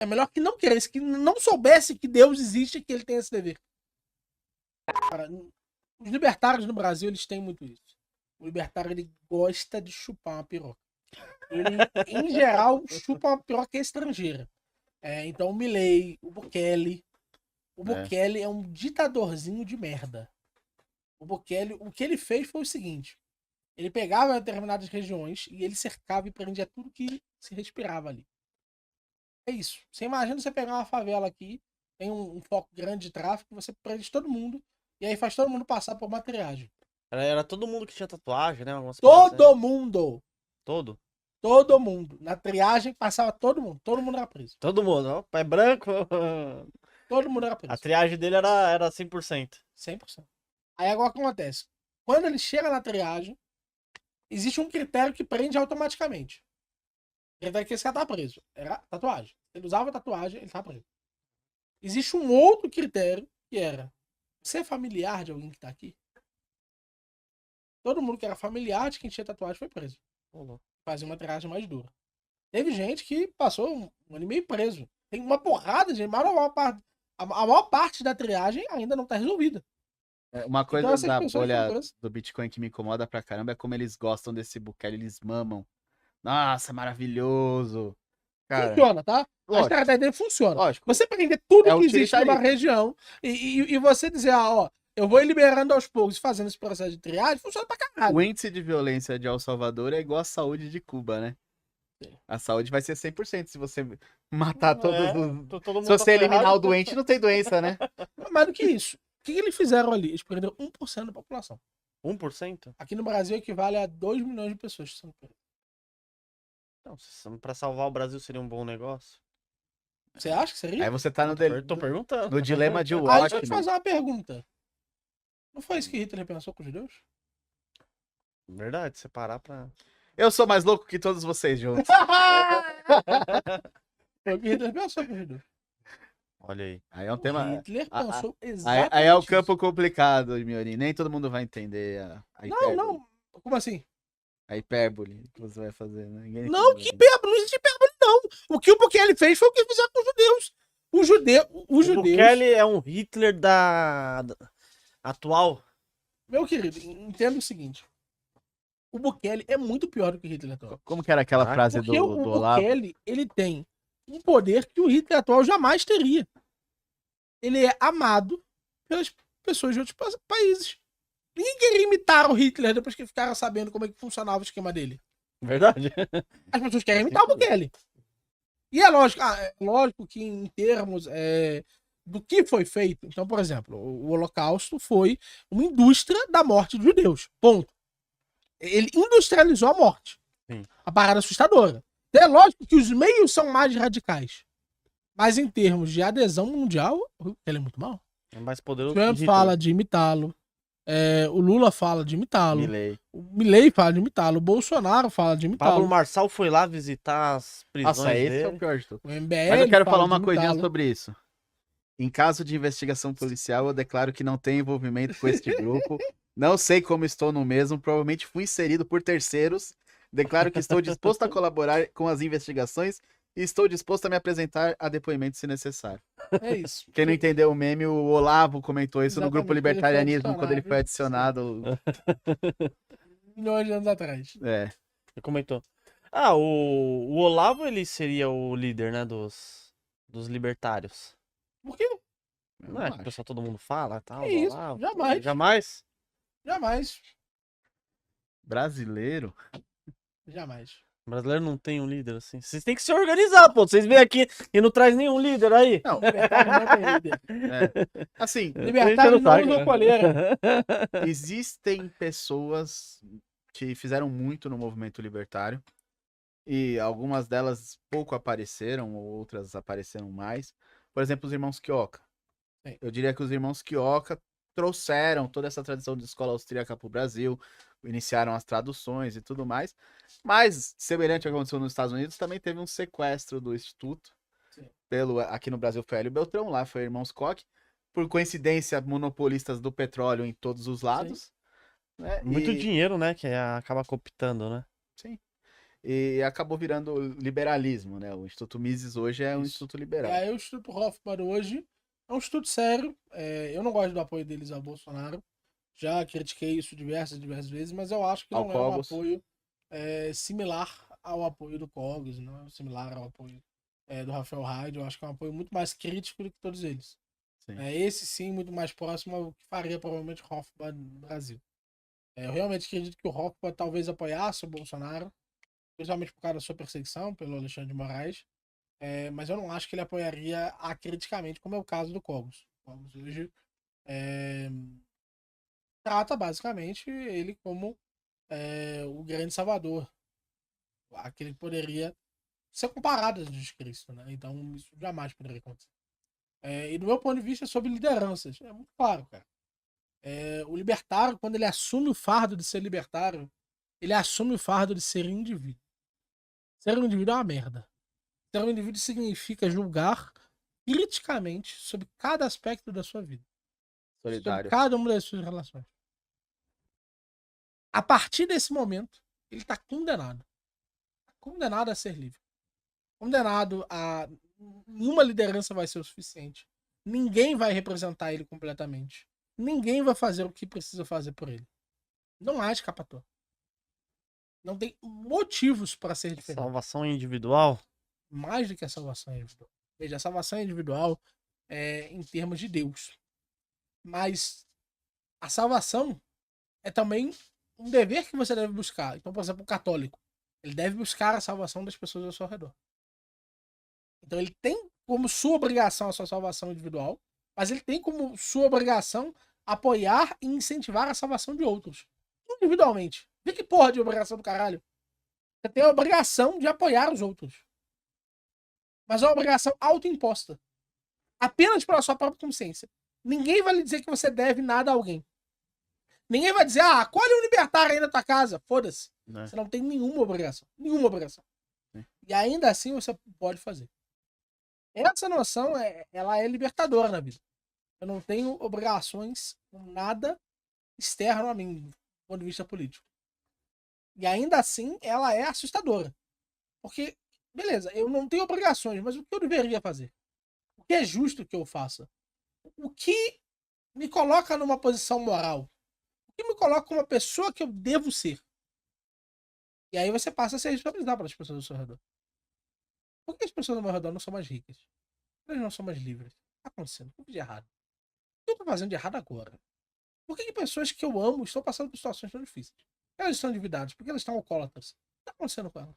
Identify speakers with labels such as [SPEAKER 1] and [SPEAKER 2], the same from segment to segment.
[SPEAKER 1] É melhor que não quisesse, que não soubesse que Deus existe e que ele tem esse dever. Cara, os libertários no Brasil, eles têm muito isso. O libertário, ele gosta de chupar uma piroca. Ele, em geral, chupa uma piroca estrangeira. Então, o Milei, o Bukele. O Bukele é um ditadorzinho de merda. O Bukele, o que ele fez foi o seguinte. Ele pegava determinadas regiões e ele cercava e prendia tudo que se respirava ali. É isso. Você imagina você pegar uma favela aqui, tem um foco grande de tráfico, você prende todo mundo e aí faz todo mundo passar por uma triagem.
[SPEAKER 2] Era todo mundo que tinha tatuagem, né? Algumas coisas
[SPEAKER 1] Todo
[SPEAKER 2] assim.
[SPEAKER 1] mundo!
[SPEAKER 2] Todo?
[SPEAKER 1] Todo mundo. Na triagem passava todo mundo. Todo mundo era preso.
[SPEAKER 2] Todo mundo, ó. Pai branco.
[SPEAKER 1] Todo mundo era
[SPEAKER 2] A
[SPEAKER 1] preso.
[SPEAKER 2] triagem dele era 100%.
[SPEAKER 1] 100%. Aí agora o que acontece? Quando ele chega na triagem, existe um critério que prende automaticamente. O critério que esse cara tá preso. Era tatuagem. Ele usava tatuagem, ele tá preso. Existe um outro critério que era: você é familiar de alguém que tá aqui? Todo mundo que era familiar de quem tinha tatuagem foi preso. Fazia uma triagem mais dura. Teve gente que passou um ano e meio preso. Tem uma porrada de gente, mas a maior parte da triagem ainda não tá resolvida.
[SPEAKER 3] Uma coisa
[SPEAKER 1] Então essas
[SPEAKER 3] da
[SPEAKER 1] pessoas foram
[SPEAKER 3] bolha
[SPEAKER 1] presas.
[SPEAKER 3] do Bitcoin que me incomoda pra caramba é como eles gostam desse Bukele, eles mamam. Nossa, maravilhoso. Cara,
[SPEAKER 1] Funciona, tá? A
[SPEAKER 3] lógico,
[SPEAKER 1] estratégia dele funciona.
[SPEAKER 3] lógico.
[SPEAKER 1] Você prender tudo
[SPEAKER 3] É
[SPEAKER 1] que existe numa
[SPEAKER 3] utilitarista.
[SPEAKER 1] região e você dizer, ó, eu vou liberando aos poucos e fazendo esse processo de triagem, funciona pra caralho.
[SPEAKER 3] O índice de violência de El Salvador é igual à saúde de Cuba, né?
[SPEAKER 1] Sim.
[SPEAKER 3] A saúde vai ser 100% se você matar todos os...
[SPEAKER 2] Todo mundo
[SPEAKER 3] Se você
[SPEAKER 2] tá
[SPEAKER 3] eliminar
[SPEAKER 2] ferrado.
[SPEAKER 3] o doente, não tem doença, né?
[SPEAKER 1] Mais do que isso. O que eles fizeram ali? Eles prenderam 1% da população.
[SPEAKER 2] 1%?
[SPEAKER 1] Aqui no Brasil equivale a 2 milhões de pessoas que são presas.
[SPEAKER 2] Não, pra salvar o Brasil seria um bom negócio.
[SPEAKER 1] Você acha que seria?
[SPEAKER 3] Aí você tá no,
[SPEAKER 2] Tô perguntando.
[SPEAKER 3] no dilema de
[SPEAKER 1] Aí deixa eu te
[SPEAKER 3] Watchmen.
[SPEAKER 1] fazer uma pergunta. Não foi isso que Hitler pensou com os judeus?
[SPEAKER 2] Verdade, separar pra...
[SPEAKER 3] Eu sou mais louco que todos vocês juntos.
[SPEAKER 1] Foi o que Hitler pensou com os judeus.
[SPEAKER 2] Olha aí.
[SPEAKER 3] Aí é um tema...
[SPEAKER 1] Hitler
[SPEAKER 3] Ah,
[SPEAKER 1] pensou exatamente
[SPEAKER 3] Aí é o
[SPEAKER 1] isso.
[SPEAKER 3] campo complicado, Miori. Nem todo mundo vai entender a hipérbole.
[SPEAKER 1] Não. Como assim?
[SPEAKER 3] A hipérbole que você vai fazer, né? Ninguém
[SPEAKER 1] Não,
[SPEAKER 3] entende.
[SPEAKER 1] que hipérbole, não existe hipérbole, não. O que o Bukele fez foi o que fizeram com os judeus. Os
[SPEAKER 2] O
[SPEAKER 1] judeus,
[SPEAKER 2] Bukele é um Hitler atual.
[SPEAKER 1] meu querido, entenda o seguinte. O Bukele é muito pior do que o Hitler atual.
[SPEAKER 3] Como que era aquela
[SPEAKER 2] Ah,
[SPEAKER 3] frase
[SPEAKER 1] Porque
[SPEAKER 3] do
[SPEAKER 1] o
[SPEAKER 3] Olavo?
[SPEAKER 1] Bukele, ele tem um poder que o Hitler atual jamais teria. Ele é amado pelas pessoas de outros países. Ninguém queria imitar o Hitler depois que ficaram sabendo como é que funcionava o esquema dele.
[SPEAKER 2] Verdade.
[SPEAKER 1] As pessoas querem imitar o Bukele. E é lógico que em termos do que foi feito, então, por exemplo, o Holocausto foi uma indústria da morte dos judeus. Ponto. Ele industrializou a morte.
[SPEAKER 2] Sim.
[SPEAKER 1] A parada assustadora. Então, é lógico que os meios são mais radicais. Mas em termos de adesão mundial, ele é muito mal.
[SPEAKER 2] É mais
[SPEAKER 1] O
[SPEAKER 2] poderoso que
[SPEAKER 1] Trump
[SPEAKER 2] Hitler.
[SPEAKER 1] fala de imitá-lo. O Lula fala de imitá-lo.
[SPEAKER 3] Milley.
[SPEAKER 1] O Milei fala de imitá-lo. O Bolsonaro fala de
[SPEAKER 2] Pablo
[SPEAKER 1] imitá-lo.
[SPEAKER 2] Marçal foi lá visitar as prisões
[SPEAKER 3] Nossa, esse é
[SPEAKER 2] dele.
[SPEAKER 3] o pior de tudo.
[SPEAKER 1] O MBL
[SPEAKER 3] Mas eu quero
[SPEAKER 1] fala
[SPEAKER 3] falar
[SPEAKER 1] de
[SPEAKER 3] uma coisinha
[SPEAKER 1] imitá-lo.
[SPEAKER 3] sobre isso. Em caso de investigação policial, eu declaro que não tenho envolvimento com este grupo. Não sei como estou no mesmo. Provavelmente fui inserido por terceiros. Declaro que estou disposto a colaborar com as investigações e estou disposto a me apresentar a depoimento se necessário.
[SPEAKER 1] É isso.
[SPEAKER 3] Quem não entendeu o meme, o Olavo comentou isso no grupo
[SPEAKER 1] Exatamente, quando ele foi
[SPEAKER 3] Libertarianismo, quando ele foi adicionado.
[SPEAKER 1] Milhões de anos atrás.
[SPEAKER 3] É.
[SPEAKER 2] Ele comentou. O Olavo, ele seria o líder, né, dos libertários.
[SPEAKER 1] Por que não?
[SPEAKER 3] eu
[SPEAKER 2] Não é
[SPEAKER 3] não
[SPEAKER 2] que o
[SPEAKER 3] acho.
[SPEAKER 2] pessoal, todo mundo fala, tal,
[SPEAKER 1] Que
[SPEAKER 2] do
[SPEAKER 1] isso?
[SPEAKER 2] Olavo.
[SPEAKER 1] Jamais.
[SPEAKER 2] Jamais?
[SPEAKER 1] Jamais.
[SPEAKER 3] Brasileiro?
[SPEAKER 1] Jamais.
[SPEAKER 2] O brasileiro não tem um líder assim. Vocês têm que se organizar, pô. Vocês vêm aqui e não traz nenhum líder aí.
[SPEAKER 3] Não.
[SPEAKER 1] Libertários não tem líder.
[SPEAKER 3] Assim,
[SPEAKER 1] Libertários não usam coleira.
[SPEAKER 3] existem pessoas que fizeram muito no movimento libertário e algumas delas pouco apareceram, outras apareceram mais. Por exemplo, os irmãos Quioca.
[SPEAKER 1] Sim.
[SPEAKER 3] Eu diria que os irmãos Quioca trouxeram toda essa tradição de escola austríaca para o Brasil, iniciaram as traduções e tudo mais. Mas, semelhante ao que aconteceu nos Estados Unidos, também teve um sequestro do Instituto.
[SPEAKER 1] Sim.
[SPEAKER 3] Aqui no Brasil foi Hélio Beltrão, lá foi Irmãos Koch. Por coincidência, monopolistas do petróleo em todos os lados. Né?
[SPEAKER 2] Muito dinheiro, né? Que acaba cooptando, né?
[SPEAKER 3] Sim. e acabou virando liberalismo, né? O Instituto Mises hoje é um
[SPEAKER 1] Isso.
[SPEAKER 3] instituto
[SPEAKER 1] E
[SPEAKER 3] liberal.
[SPEAKER 1] aí o Instituto Hoffman hoje é um instituto sério. Eu não gosto do apoio deles ao Bolsonaro. Já critiquei isso diversas vezes, mas eu acho que
[SPEAKER 3] Ao
[SPEAKER 1] não é um
[SPEAKER 3] Cogos.
[SPEAKER 1] apoio similar ao apoio do Cogos, não é similar ao apoio do Rafael Hyde. Eu acho que é um apoio muito mais crítico do que todos eles.
[SPEAKER 3] Sim.
[SPEAKER 1] Esse sim, muito mais próximo ao que faria provavelmente o Hoffman no Brasil. Eu realmente acredito que o Hoffman talvez apoiasse o Bolsonaro, principalmente por causa da sua perseguição pelo Alexandre de Moraes. Mas eu não acho que ele apoiaria acriticamente, como é o caso do Cogos. O Cogos hoje trata basicamente ele como o grande salvador, aquele que poderia ser comparado a Jesus Cristo, né? Então isso jamais poderia acontecer. E do meu ponto de vista sobre lideranças, é muito claro, cara. O libertário, quando ele assume o fardo de ser libertário, ele assume o fardo de ser indivíduo. Ser um indivíduo é uma merda. Ser um indivíduo significa julgar criticamente sobre cada aspecto da sua vida. Sobre
[SPEAKER 3] Solidário.
[SPEAKER 1] cada uma das suas relações. A partir desse momento, ele está condenado. Condenado a ser livre. Condenado a... Nenhuma liderança vai ser o suficiente. Ninguém vai representar ele completamente. Ninguém vai fazer o que precisa fazer por ele. Não há escapatória. Não tem motivos para ser diferente.
[SPEAKER 2] Salvação individual?
[SPEAKER 1] Mais do que a salvação individual. Veja, a salvação individual é em termos de Deus. Mas a salvação é também um dever que você deve buscar. Então, por exemplo, o católico, ele deve buscar a salvação das pessoas ao seu redor. Então, ele tem como sua obrigação a sua salvação individual, mas ele tem como sua obrigação apoiar e incentivar a salvação de outros. Individualmente. Vê que porra de obrigação do caralho. Você tem a obrigação de apoiar os outros. Mas é uma obrigação autoimposta. Apenas pela sua própria consciência. Ninguém vai lhe dizer que você deve nada a alguém. Ninguém vai dizer, acolhe um libertário aí na tua casa. Foda-se.
[SPEAKER 3] Né?
[SPEAKER 1] Você não tem nenhuma obrigação. Nenhuma obrigação.
[SPEAKER 3] Sim.
[SPEAKER 1] E ainda assim você pode fazer. Essa noção, ela é libertadora na vida. Eu não tenho obrigações com nada externo a mim, do ponto de vista político. E ainda assim, ela é assustadora. Porque, beleza, eu não tenho obrigações, mas o que eu deveria fazer? O que é justo que eu faça? O que me coloca numa posição moral? O que me coloca como uma pessoa que eu devo ser? E aí você passa a se responsabilizar pelas pessoas ao seu redor. Por que as pessoas ao meu redor não são mais ricas? Elas não são mais livres. O que está acontecendo? O que eu fiz de errado? O que eu estou fazendo de errado agora? Por que pessoas que eu amo estão passando por situações tão difíceis? Elas estão endividadas? Por que elas estão alcoólatras? O que está acontecendo com elas?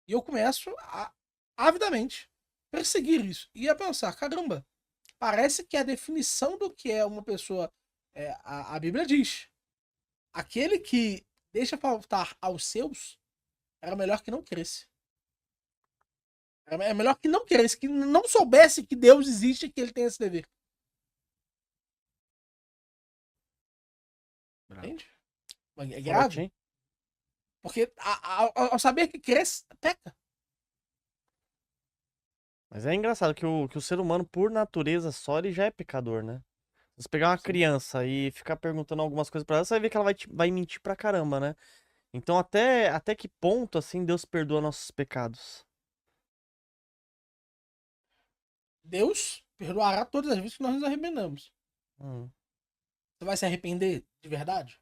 [SPEAKER 1] E eu começo a, avidamente, perseguir isso. E a pensar, caramba, parece que a definição do que é uma pessoa... a Bíblia diz, aquele que deixa faltar aos seus, era melhor que não cresce. É melhor que não cresce, que não soubesse que Deus existe e que ele tem esse dever.
[SPEAKER 3] Bravo.
[SPEAKER 1] Entende? É grave.
[SPEAKER 2] Forte, hein?
[SPEAKER 1] Porque ao saber que cresce, peca.
[SPEAKER 2] Mas é engraçado que o ser humano, por natureza só, ele já é pecador, né? Se você pegar uma
[SPEAKER 3] Sim.
[SPEAKER 2] criança e ficar perguntando algumas coisas pra ela, você vai ver que ela vai mentir pra caramba, né? Então até que ponto, assim, Deus perdoa nossos pecados?
[SPEAKER 1] Deus perdoará todas as vezes que nós nos arrependamos.
[SPEAKER 2] Hum,
[SPEAKER 1] Você vai se arrepender de verdade?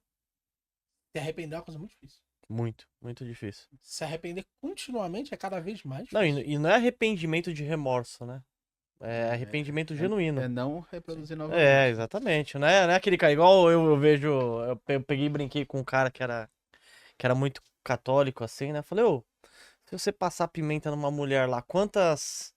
[SPEAKER 1] Se arrepender é uma coisa muito difícil.
[SPEAKER 2] muito, muito difícil.
[SPEAKER 1] Se arrepender continuamente é cada vez mais
[SPEAKER 2] Não,
[SPEAKER 1] difícil.
[SPEAKER 2] e não é arrependimento de remorso, né? É arrependimento genuíno.
[SPEAKER 3] É não reproduzir novamente.
[SPEAKER 2] É, exatamente. Não é aquele cara, igual eu vejo, eu peguei e brinquei com um cara que era muito católico, assim, né? Falei, ô, se você passar pimenta numa mulher lá, quantas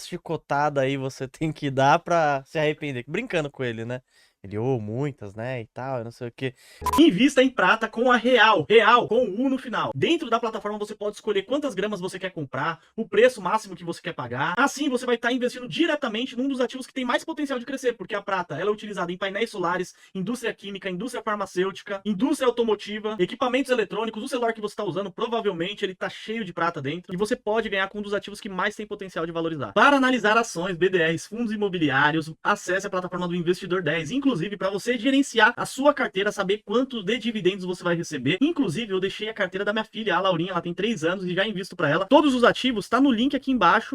[SPEAKER 2] chicotadas aí você tem que dar pra se arrepender? Brincando com ele, né? Ele, muitas, né, e tal, eu não sei o quê.
[SPEAKER 4] Invista em prata com a Real, Real com o U no final. Dentro da plataforma você pode escolher quantas gramas você quer comprar, o preço máximo que você quer pagar. Assim você vai estar investindo diretamente num dos ativos que tem mais potencial de crescer, porque a prata ela é utilizada em painéis solares, indústria química, indústria farmacêutica, indústria automotiva, equipamentos eletrônicos. O celular que você está usando provavelmente ele está cheio de prata dentro e você pode ganhar com um dos ativos que mais tem potencial de valorizar. Para analisar ações, BDRs, fundos imobiliários, acesse a plataforma do Investidor 10. Inclusive inclusive, para você gerenciar a sua carteira, saber quanto de dividendos você vai receber. Inclusive, eu deixei a carteira da minha filha, a Laurinha, ela tem 3 anos e já invisto para ela. Todos os ativos tá no link aqui embaixo.